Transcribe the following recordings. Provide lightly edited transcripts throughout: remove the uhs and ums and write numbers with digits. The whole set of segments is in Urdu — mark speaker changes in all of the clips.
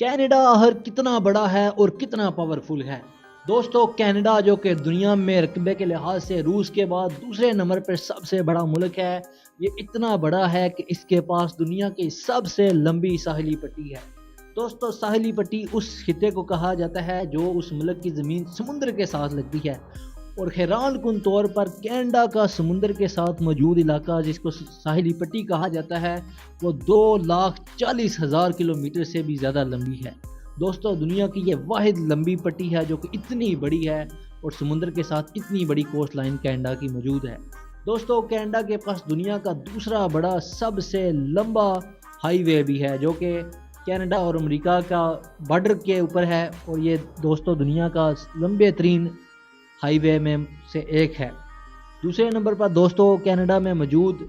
Speaker 1: کینیڈا آخر کتنا بڑا ہے اور کتنا پاورفل ہے؟ دوستو، کینیڈا جو کہ دنیا میں رقبے کے لحاظ سے روس کے بعد دوسرے نمبر پر سب سے بڑا ملک ہے، یہ اتنا بڑا ہے کہ اس کے پاس دنیا کی سب سے لمبی ساحلی پٹی ہے۔ دوستو، ساحلی پٹی اس خطے کو کہا جاتا ہے جو اس ملک کی زمین سمندر کے ساتھ لگتی ہے، اور حیران کن طور پر کینیڈا کا سمندر کے ساتھ موجود علاقہ جس کو ساحلی پٹی کہا جاتا ہے وہ 2,40,000 کلومیٹر سے بھی زیادہ لمبی ہے۔ دوستو، دنیا کی یہ واحد لمبی پٹی ہے جو کہ اتنی بڑی ہے، اور سمندر کے ساتھ اتنی بڑی کوسٹ لائن کینیڈا کی موجود ہے۔ دوستو، کینیڈا کے پاس دنیا کا دوسرا بڑا سب سے لمبا ہائی وے بھی ہے جو کہ کینیڈا اور امریکہ کا بارڈر کے اوپر ہے، اور یہ دوستو دنیا کا لمبے ترین ہائی وے میں سے ایک ہے۔ دوسرے نمبر پر دوستو کینیڈا میں موجود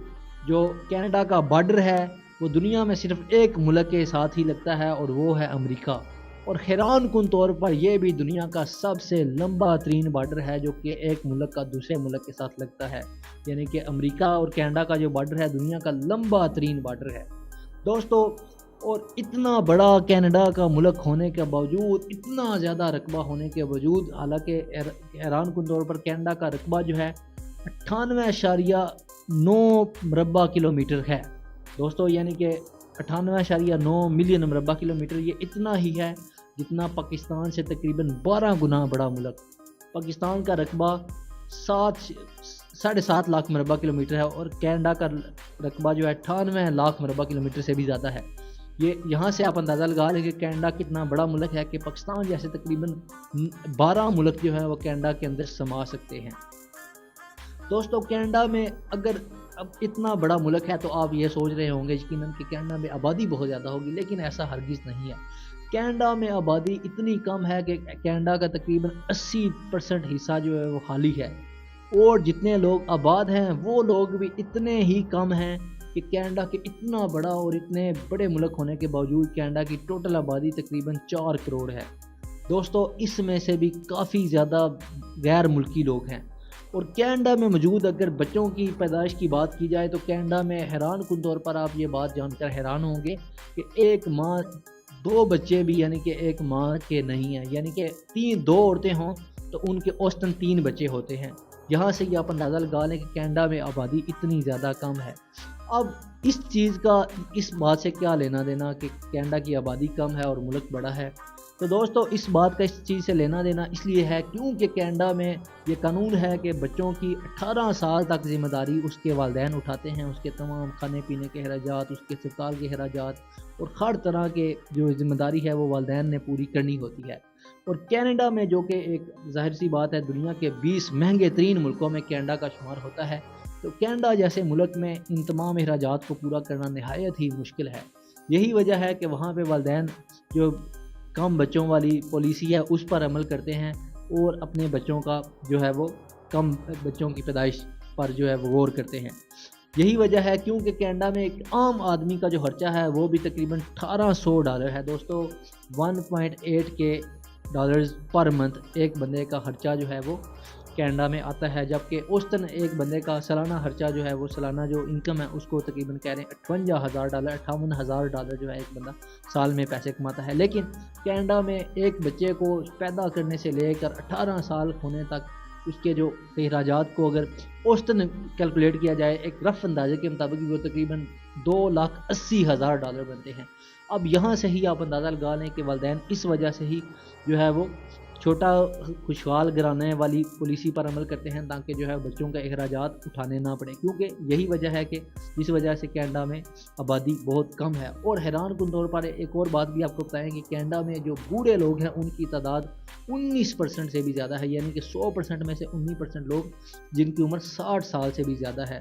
Speaker 1: جو کینیڈا کا بارڈر ہے وہ دنیا میں صرف ایک ملک کے ساتھ ہی لگتا ہے، اور وہ ہے امریکہ، اور حیران کن طور پر یہ بھی دنیا کا سب سے لمبا ترین بارڈر ہے جو کہ ایک ملک کا دوسرے ملک کے ساتھ لگتا ہے، یعنی کہ امریکہ اور کینیڈا کا جو بارڈر ہے دنیا کا لمبا ترین بارڈر ہے دوستو۔ اور اتنا بڑا کینیڈا کا ملک ہونے کے باوجود، اتنا زیادہ رقبہ ہونے کے باوجود، حالانکہ حیران کن طور پر کینیڈا کا رقبہ جو ہے 98.9 مربع کلومیٹر ہے دوستو، یعنی کہ 98.9 ملین مربع کلومیٹر، یہ اتنا ہی ہے جتنا پاکستان سے تقریباً 12 گنا بڑا ملک۔ پاکستان کا رقبہ 7.5 لاکھ مربع کلومیٹر ہے، اور کینیڈا کا رقبہ جو ہے 98 لاکھ مربع کلومیٹر سے بھی زیادہ ہے۔ یہاں سے آپ اندازہ لگا لیں کہ کینیڈا کتنا بڑا ملک ہے کہ پاکستان جیسے تقریباً 12 ملک جو ہے وہ کینیڈا کے اندر سما سکتے ہیں۔ دوستو، کینیڈا میں اگر اب اتنا بڑا ملک ہے تو آپ یہ سوچ رہے ہوں گے یقیناً کہ کینیڈا میں آبادی بہت زیادہ ہوگی، لیکن ایسا ہرگز نہیں ہے۔ کینیڈا میں آبادی اتنی کم ہے کہ کینیڈا کا تقریباً 80% حصہ جو ہے وہ خالی ہے، اور جتنے لوگ آباد ہیں وہ لوگ بھی اتنے ہی کم ہیں کہ کینیڈا کے اتنا بڑا اور اتنے بڑے ملک ہونے کے باوجود کینیڈا کی ٹوٹل آبادی تقریباً 4 کروڑ ہے دوستو۔ اس میں سے بھی کافی زیادہ غیر ملکی لوگ ہیں۔ اور کینیڈا میں موجود اگر بچوں کی پیدائش کی بات کی جائے تو کینیڈا میں حیران کن طور پر آپ یہ بات جان کر حیران ہوں گے کہ ایک ماں 2 بچے بھی یعنی کہ ایک ماں کے نہیں ہیں، یعنی کہ 2 عورتیں ہوں تو ان کے اوسطاً 3 بچے ہوتے ہیں۔ یہاں سے یہ آپ اندازہ لگا لیں کہ کینیڈا میں آبادی اتنی زیادہ کم ہے۔ اب اس بات سے کیا لینا دینا کہ کینیڈا کی آبادی کم ہے اور ملک بڑا ہے؟ تو دوستو، اس بات کا اس چیز سے لینا دینا اس لیے ہے کیونکہ کینیڈا میں یہ قانون ہے کہ بچوں کی 18 سال تک ذمہ داری اس کے والدین اٹھاتے ہیں، اس کے تمام کھانے پینے کے اخراجات، اس کے اسپتال کے اخراجات، اور ہر طرح کے جو ذمہ داری ہے وہ والدین نے پوری کرنی ہوتی ہے۔ اور کینیڈا میں جو کہ ایک ظاہر سی بات ہے دنیا کے 20 مہنگے ترین ملکوں میں کینیڈا کا شمار ہوتا ہے، تو کینیڈا جیسے ملک میں ان تمام اخراجات کو پورا کرنا نہایت ہی مشکل ہے۔ یہی وجہ ہے کہ وہاں پہ والدین جو کم بچوں والی پالیسی ہے اس پر عمل کرتے ہیں، اور اپنے بچوں کا جو ہے وہ کم بچوں کی پیدائش پر جو ہے وہ غور کرتے ہیں۔ یہی وجہ ہے کیونکہ کینیڈا میں ایک عام آدمی کا جو خرچہ ہے وہ بھی تقریباً $1800 ہے دوستو، 1.8 کے ڈالرز پر منتھ ایک بندے کا خرچہ جو ہے وہ کینیڈا میں آتا ہے، جبکہ اوسطاً ایک بندے کا سالانہ خرچہ جو ہے وہ سالانہ جو انکم ہے اس کو تقریباً کہہ رہے ہیں $58,000 $58,000 جو ہے ایک بندہ سال میں پیسے کماتا ہے۔ لیکن کینیڈا میں ایک بچے کو پیدا کرنے سے لے کر 18 سال ہونے تک اس کے جو اخراجات کو اگر اوسطاً کیلکولیٹ کیا جائے ایک رف اندازے کے مطابق وہ تقریباً $2,80,000 بنتے ہیں۔ اب یہاں سے ہی آپ اندازہ لگا لیں کہ والدین اس وجہ سے ہی جو ہے وہ چھوٹا خوشحال گھرانے والی پالیسی پر عمل کرتے ہیں تاکہ جو ہے بچوں کا اخراجات اٹھانے نہ پڑے، کیونکہ یہی وجہ ہے کہ جس وجہ سے کینیڈا میں آبادی بہت کم ہے۔ اور حیران کن طور پر ایک اور بات بھی آپ کو بتائیں کہ کینیڈا میں جو بوڑھے لوگ ہیں ان کی تعداد 19% سے بھی زیادہ ہے، یعنی کہ 100% میں سے 19% لوگ جن کی عمر 60 سال سے بھی زیادہ ہے۔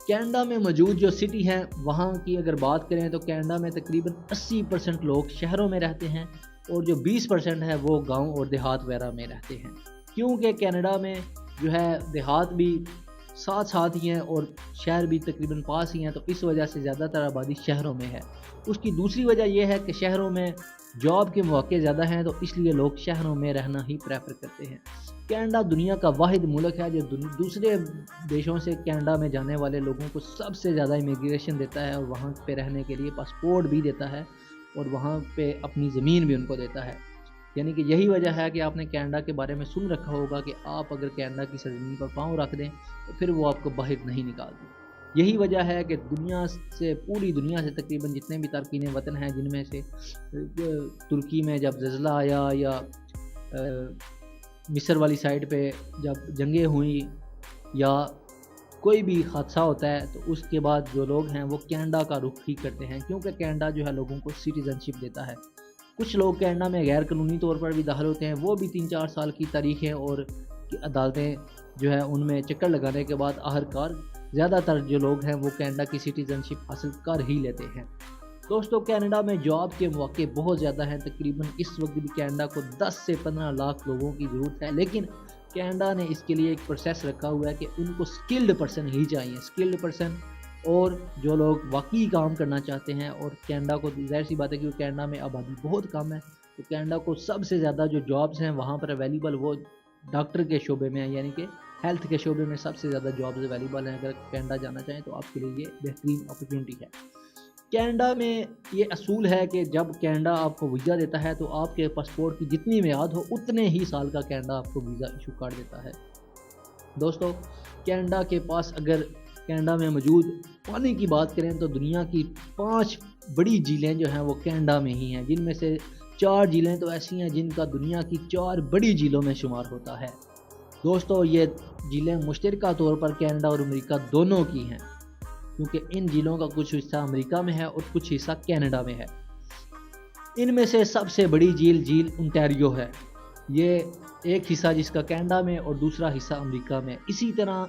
Speaker 1: کینیڈا میں موجود جو سٹی ہیں وہاں کی اگر بات کریں تو کینیڈا میں تقریباً 80% لوگ شہروں میں رہتے ہیں، اور جو 20% ہے وہ گاؤں اور دیہات وغیرہ میں رہتے ہیں، کیونکہ کینیڈا میں جو ہے دیہات بھی ساتھ ساتھ ہی ہیں اور شہر بھی تقریباً پاس ہی ہیں، تو اس وجہ سے زیادہ تر آبادی شہروں میں ہے۔ اس کی دوسری وجہ یہ ہے کہ شہروں میں جاب کے مواقع زیادہ ہیں، تو اس لیے لوگ شہروں میں رہنا ہی پریفر کرتے ہیں۔ کینیڈا دنیا کا واحد ملک ہے جو دوسرے دیشوں سے کینیڈا میں جانے والے لوگوں کو سب سے زیادہ امیگریشن دیتا ہے، اور وہاں پہ رہنے کے لیے پاسپورٹ بھی دیتا ہے، اور وہاں پہ اپنی زمین بھی ان کو دیتا ہے. یعنی کہ یہی وجہ ہے کہ آپ نے کینیڈا کے بارے میں سن رکھا ہوگا کہ آپ اگر کینیڈا کی سرزمین پر پاؤں رکھ دیں تو پھر وہ آپ کو باہر نہیں نکالتی. یہی وجہ ہے کہ دنیا سے پوری دنیا سے تقریباً جتنے بھی تارکین وطن ہیں، جن میں سے ترکی میں جب زلزلہ آیا یا مصر والی سائڈ پہ جب جنگیں ہوئیں یا کوئی بھی حادثہ ہوتا ہے، تو اس کے بعد جو لوگ ہیں وہ کینیڈا کا رخ ہی کرتے ہیں، کیونکہ کینیڈا جو ہے لوگوں کو سٹیزن شپ دیتا ہے. کچھ لوگ کینیڈا میں غیر قانونی طور پر بھی داخل ہوتے ہیں، وہ بھی 3-4 سال کی تاریخ ہے اور عدالتیں جو ہے ان میں چکر لگانے کے بعد آخرکار زیادہ تر جو لوگ ہیں وہ کینیڈا کی سٹیزن شپ حاصل کر ہی لیتے ہیں. دوستو کینیڈا میں جاب کے مواقع بہت زیادہ ہیں. تقریباً اس وقت بھی کینیڈا کو 10 سے 15 لاکھ لوگوں کی ضرورت ہے، لیکن کینیڈا نے اس کے لیے ایک پروسیس رکھا ہوا ہے کہ ان کو سکلڈ پرسن ہی چاہیے، سکلڈ پرسن اور جو لوگ واقعی کام کرنا چاہتے ہیں. اور کینیڈا کو ظاہر سی بات ہے کہ کینیڈا میں آبادی بہت کم ہے، تو کینیڈا کو سب سے زیادہ جو جابز ہیں وہاں پر اویلیبل وہ ڈاکٹر کے شعبے میں ہیں، یعنی کہ ہیلتھ کے شعبے میں سب سے زیادہ جابز اویلیبل ہیں. اگر کینیڈا جانا چاہیں تو آپ کے لیے یہ بہترین اپرچونٹی ہے. کینیڈا میں یہ اصول ہے کہ جب کینیڈا آپ کو ویزا دیتا ہے تو آپ کے پاسپورٹ کی جتنی میعاد ہو اتنے ہی سال کا کینیڈا آپ کو ویزا ایشو کر دیتا ہے. دوستو کینیڈا کے پاس اگر کینیڈا میں موجود پانی کی بات کریں تو دنیا کی 5 بڑی جھیلیں جو ہیں وہ کینیڈا میں ہی ہیں، جن میں سے 4 جھیلیں تو ایسی ہیں جن کا دنیا کی 4 بڑی جھیلوں میں شمار ہوتا ہے. دوستو یہ جھیلیں مشترکہ طور پر کینیڈا اور امریکہ دونوں کی ہیں، کیونکہ ان جھیلوں کا کچھ حصہ امریکہ میں ہے اور کچھ حصہ کینیڈا میں ہے. ان میں سے سب سے بڑی جھیل انٹیریو ہے، یہ ایک حصہ جس کا کینیڈا میں اور دوسرا حصہ امریکہ میں. اسی طرح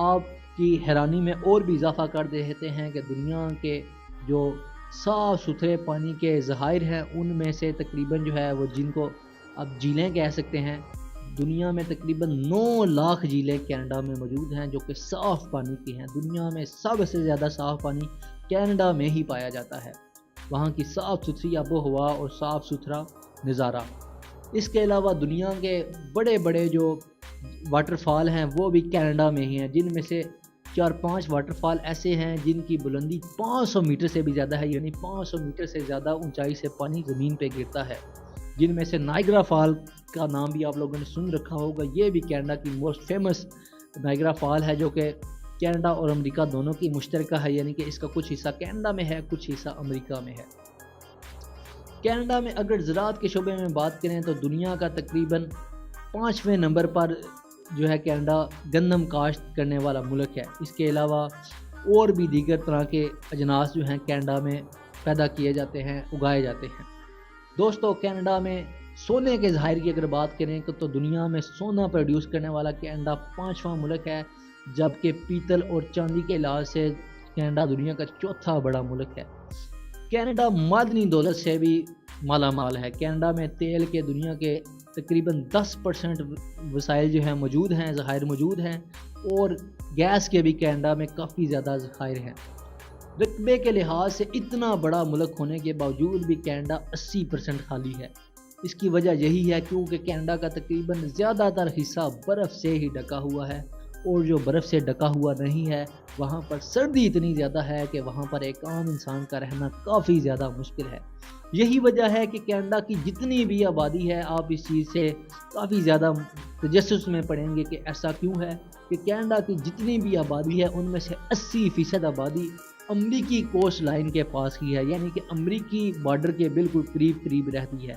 Speaker 1: آپ کی حیرانی میں اور بھی اضافہ کر دیتے ہیں کہ دنیا کے جو صاف ستھرے پانی کے ذخائر ہیں ان میں سے تقریباً جو ہے وہ جن کو آپ جھیلیں کہہ سکتے ہیں، دنیا میں تقریباً 9 لاکھ جھیلیں کینیڈا میں موجود ہیں جو کہ صاف پانی کی ہیں. دنیا میں سب سے زیادہ صاف پانی کینیڈا میں ہی پایا جاتا ہے، وہاں کی صاف ستھری آب و ہوا اور صاف ستھرا نظارہ. اس کے علاوہ دنیا کے بڑے بڑے جو واٹر فال ہیں وہ بھی کینیڈا میں ہی ہیں، جن میں سے 4-5 واٹر فال ایسے ہیں جن کی بلندی 500 میٹر سے بھی زیادہ ہے، یعنی 500 میٹر سے زیادہ اونچائی سے پانی زمین پہ گرتا ہے. جن میں سے نائگرا فال کا نام بھی آپ لوگوں نے سن رکھا ہوگا، یہ بھی کینیڈا کی موسٹ فیمس نائگرا فال ہے جو کہ کینیڈا اور امریکہ دونوں کی مشترکہ ہے، یعنی کہ اس کا کچھ حصہ کینیڈا میں ہے کچھ حصہ امریکہ میں ہے. کینیڈا میں اگر زراعت کے شعبے میں بات کریں تو دنیا کا تقریباً 5ویں نمبر پر جو ہے کینیڈا گندم کاشت کرنے والا ملک ہے. اس کے علاوہ اور بھی دیگر طرح کے اجناس جو ہیں کینیڈا میں پیدا کیے جاتے ہیں، اگائے جاتے ہیں. دوستو کینیڈا میں سونے کے ذخائر کی اگر بات کریں تو دنیا میں سونا پروڈیوس کرنے والا کینیڈا 5واں ملک ہے، جبکہ پیتل اور چاندی کے لحاظ سے کینیڈا دنیا کا 4تھا بڑا ملک ہے. کینیڈا معدنی دولت سے بھی مالا مال ہے. کینیڈا میں تیل کے دنیا کے تقریباً 10% وسائل جو ہیں موجود ہیں، ذخائر موجود ہیں، اور گیس کے بھی کینیڈا میں کافی زیادہ ذخائر ہیں. رقبے کے لحاظ سے اتنا بڑا ملک ہونے کے باوجود بھی کینیڈا 80% خالی ہے. اس کی وجہ یہی ہے کیونکہ کینیڈا کا تقریباً زیادہ تر حصہ برف سے ہی ڈھکا ہوا ہے، اور جو برف سے ڈھکا ہوا نہیں ہے وہاں پر سردی اتنی زیادہ ہے کہ وہاں پر ایک عام انسان کا رہنا کافی زیادہ مشکل ہے. یہی وجہ ہے کہ کینیڈا کی جتنی بھی آبادی ہے، آپ اس چیز سے کافی زیادہ تجسس میں پڑیں گے کہ ایسا کیوں ہے کہ کینیڈا کی جتنی بھی آبادی ہے ان میں سے 80% آبادی امریکی کوسٹ لائن کے پاس ہی ہے، یعنی کہ امریکی بارڈر کے بالکل قریب قریب رہتی ہے،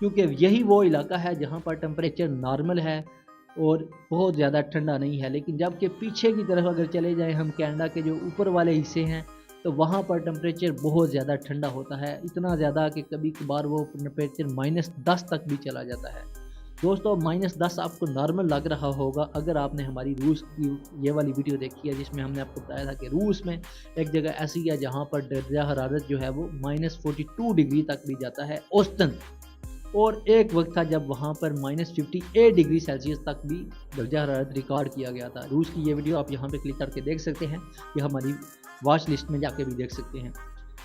Speaker 1: کیونکہ یہی وہ علاقہ ہے جہاں پر ٹمپریچر نارمل ہے اور بہت زیادہ ٹھنڈا نہیں ہے. لیکن جب کہ پیچھے کی طرف اگر چلے جائیں ہم کینیڈا کے جو اوپر والے حصے ہیں تو وہاں پر ٹمپریچر بہت زیادہ ٹھنڈا ہوتا ہے، اتنا زیادہ کہ کبھی کبھار وہ ٹمپریچر -10 تک بھی چلا جاتا ہے. دوستو -10 آپ کو نارمل لگ رہا ہوگا اگر آپ نے ہماری روس کی یہ والی ویڈیو دیکھی ہے جس میں ہم نے آپ کو بتایا تھا کہ روس میں ایک جگہ ایسی ہے جہاں پر درجہ حرارت جو ہے وہ -42 ڈگری تک بھی جاتا ہے اوسطن، اور ایک وقت تھا جب وہاں پر -58 ڈگری سیلسیس تک بھی درجہ حرارت ریکارڈ کیا گیا تھا. روس کی یہ ویڈیو آپ یہاں پہ کلک کر کے دیکھ سکتے ہیں، یہ ہماری واچ لسٹ میں جا کے بھی دیکھ سکتے ہیں.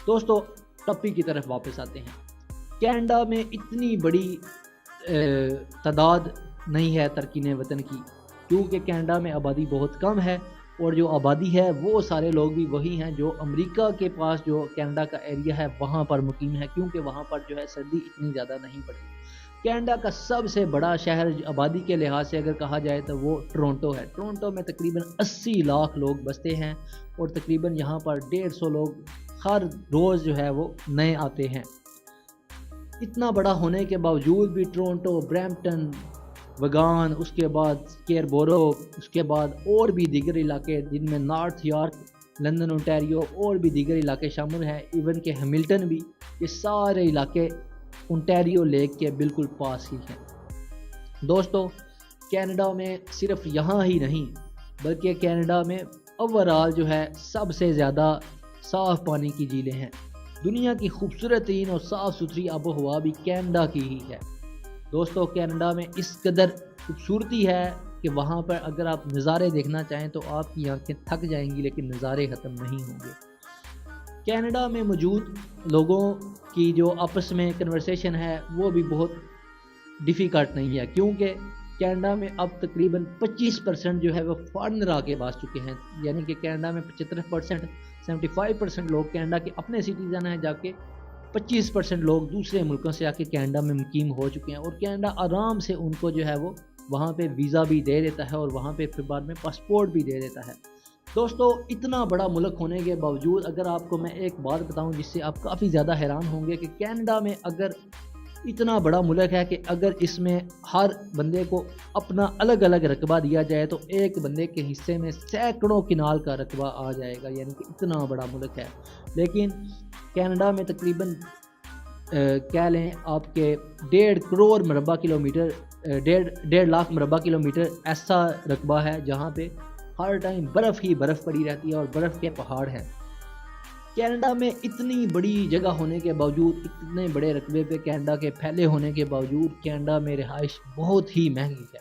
Speaker 1: دوستو ٹاپک کی طرف واپس آتے ہیں. کینیڈا میں اتنی بڑی تعداد نہیں ہے تارکین وطن کی، کیونکہ کینیڈا میں آبادی بہت کم ہے اور جو آبادی ہے وہ سارے لوگ بھی وہی ہیں جو امریکہ کے پاس جو کینیڈا کا ایریا ہے وہاں پر مقیم ہے، کیونکہ وہاں پر جو ہے سردی اتنی زیادہ نہیں پڑتی۔ کینیڈا کا سب سے بڑا شہر آبادی کے لحاظ سے اگر کہا جائے تو وہ ٹورنٹو ہے۔ ٹورنٹو میں تقریباً 80 لاکھ لوگ بستے ہیں اور تقریباً یہاں پر 150 لوگ ہر روز جو ہے وہ نئے آتے ہیں۔ اتنا بڑا ہونے کے باوجود بھی ٹورنٹو، برمپٹن، وگان، اس کے بعد کیربورو، اس کے بعد اور بھی دیگر علاقے جن میں نارتھ یارک، لندن، انٹیریو اور بھی دیگر علاقے شامل ہیں، ایون کہ ہیملٹن بھی، یہ سارے علاقے انٹیریو لیک کے بالکل پاس ہی ہیں۔ دوستو، کینیڈا میں صرف یہاں ہی نہیں بلکہ کینیڈا میں اوورال جو ہے سب سے زیادہ صاف پانی کی جھیلیں ہیں۔ دنیا کی خوبصورت ترین اور صاف ستھری آب و ہوا بھی کینیڈا کی ہی ہے۔ دوستو، کینیڈا میں اس قدر خوبصورتی ہے کہ وہاں پر اگر آپ نظارے دیکھنا چاہیں تو آپ کی آنکھیں تھک جائیں گی، لیکن نظارے ختم نہیں ہوں گے۔ کینیڈا میں موجود لوگوں کی جو آپس میں کنورسیشن ہے وہ بھی بہت ڈیفیکلٹ نہیں ہے، کیونکہ کینیڈا میں اب تقریباً 25% جو ہے وہ فارنر آ کے بس چکے ہیں، یعنی کہ کینیڈا میں 75%، 75% لوگ کینیڈا کے اپنے سٹیزن ہیں، جا کے 25% لوگ دوسرے ملکوں سے آ کے کینیڈا میں مقیم ہو چکے ہیں، اور کینیڈا آرام سے ان کو جو ہے وہ وہاں پہ ویزا بھی دے دیتا ہے اور وہاں پہ پھر بعد میں پاسپورٹ بھی دے دیتا ہے۔ دوستو، اتنا بڑا ملک ہونے کے باوجود اگر آپ کو میں ایک بات بتاؤں جس سے آپ کافی زیادہ حیران ہوں گے کہ کینیڈا میں اگر اتنا بڑا ملک ہے کہ اگر اس میں ہر بندے کو اپنا الگ الگ رقبہ دیا جائے تو ایک بندے کے حصے میں سینکڑوں کنال کا رقبہ آ جائے گا، یعنی کہ اتنا بڑا ملک ہے۔ لیکن کینیڈا میں تقریباً کہہ لیں آپ کے 1.5 کروڑ مربع کلومیٹر، 1.5 لاکھ مربع کلومیٹر ایسا رقبہ ہے جہاں پہ ہر ٹائم برف ہی برف پڑی رہتی ہے اور برف کے پہاڑ ہیں۔ کینیڈا میں اتنی بڑی جگہ ہونے کے باوجود، اتنے بڑے رقبے پہ کینیڈا کے پھیلے ہونے کے باوجود کینیڈا میں رہائش بہت ہی مہنگی ہے۔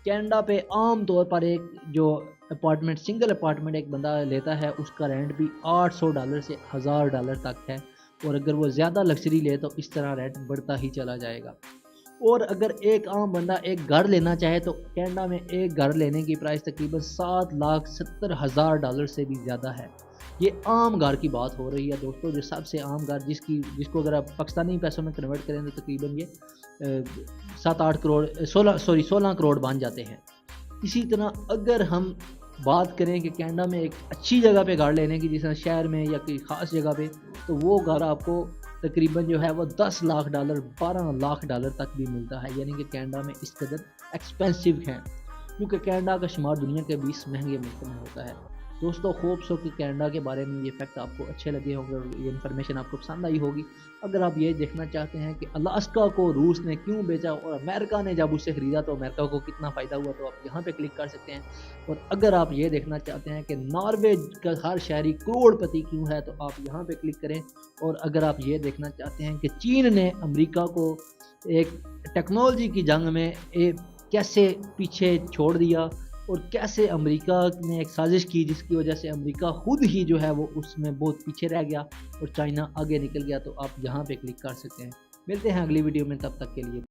Speaker 1: کینیڈا پہ عام طور پر ایک جو اپارٹمنٹ، سنگل اپارٹمنٹ ایک بندہ لیتا ہے اس کا رینٹ بھی $800 سے $1000 تک ہے، اور اگر وہ زیادہ لگژری لے تو اس طرح رینٹ بڑھتا ہی چلا جائے گا۔ اور اگر ایک عام بندہ ایک گھر لینا چاہے تو کینیڈا میں ایک گھر لینے کی پرائس تقریباً $7,70,000 سے بھی زیادہ ہے۔ یہ عام گھر کی بات ہو رہی ہے دوستو، جو سب سے عام گھر جس کو اگر آپ پاکستانی پیسوں میں کنورٹ کریں تو تقریباً یہ 16 کروڑ بن جاتے ہیں۔ اسی طرح اگر ہم بات کریں کہ کینیڈا میں ایک اچھی جگہ پہ گھر لینے کی، جیسے شہر میں یا کوئی خاص جگہ پہ، تو وہ گھر آپ کو تقریباً جو ہے وہ $10 لاکھ، $12 لاکھ تک بھی ملتا ہے، یعنی کہ کینیڈا میں اس قدر ایکسپینسو ہیں، کیونکہ کینیڈا کا شمار دنیا کے 20 مہنگے ملکوں میں ہوتا ہے۔ دوستو، خوب سو کہ کینیڈا کے بارے میں یہ فیکٹ آپ کو اچھے لگے ہوں گے اور یہ انفارمیشن آپ کو پسند آئی ہوگی۔ اگر آپ یہ دیکھنا چاہتے ہیں کہ الاسکا کو روس نے کیوں بیچا اور امریکہ نے جب اسے خریدا تو امریکہ کو کتنا فائدہ ہوا، تو آپ یہاں پہ کلک کر سکتے ہیں۔ اور اگر آپ یہ دیکھنا چاہتے ہیں کہ ناروے کا ہر شہری کروڑ پتی کیوں ہے تو آپ یہاں پہ کلک کریں۔ اور اگر آپ یہ دیکھنا چاہتے ہیں کہ چین نے امریکہ کو ایک ٹیکنالوجی کی جنگ میں کیسے پیچھے چھوڑ دیا اور کیسے امریکہ نے ایک سازش کی جس کی وجہ سے امریکہ خود ہی جو ہے وہ اس میں بہت پیچھے رہ گیا اور چائنا آگے نکل گیا، تو آپ یہاں پہ کلک کر سکتے ہیں۔ ملتے ہیں اگلی ویڈیو میں، تب تک کے لیے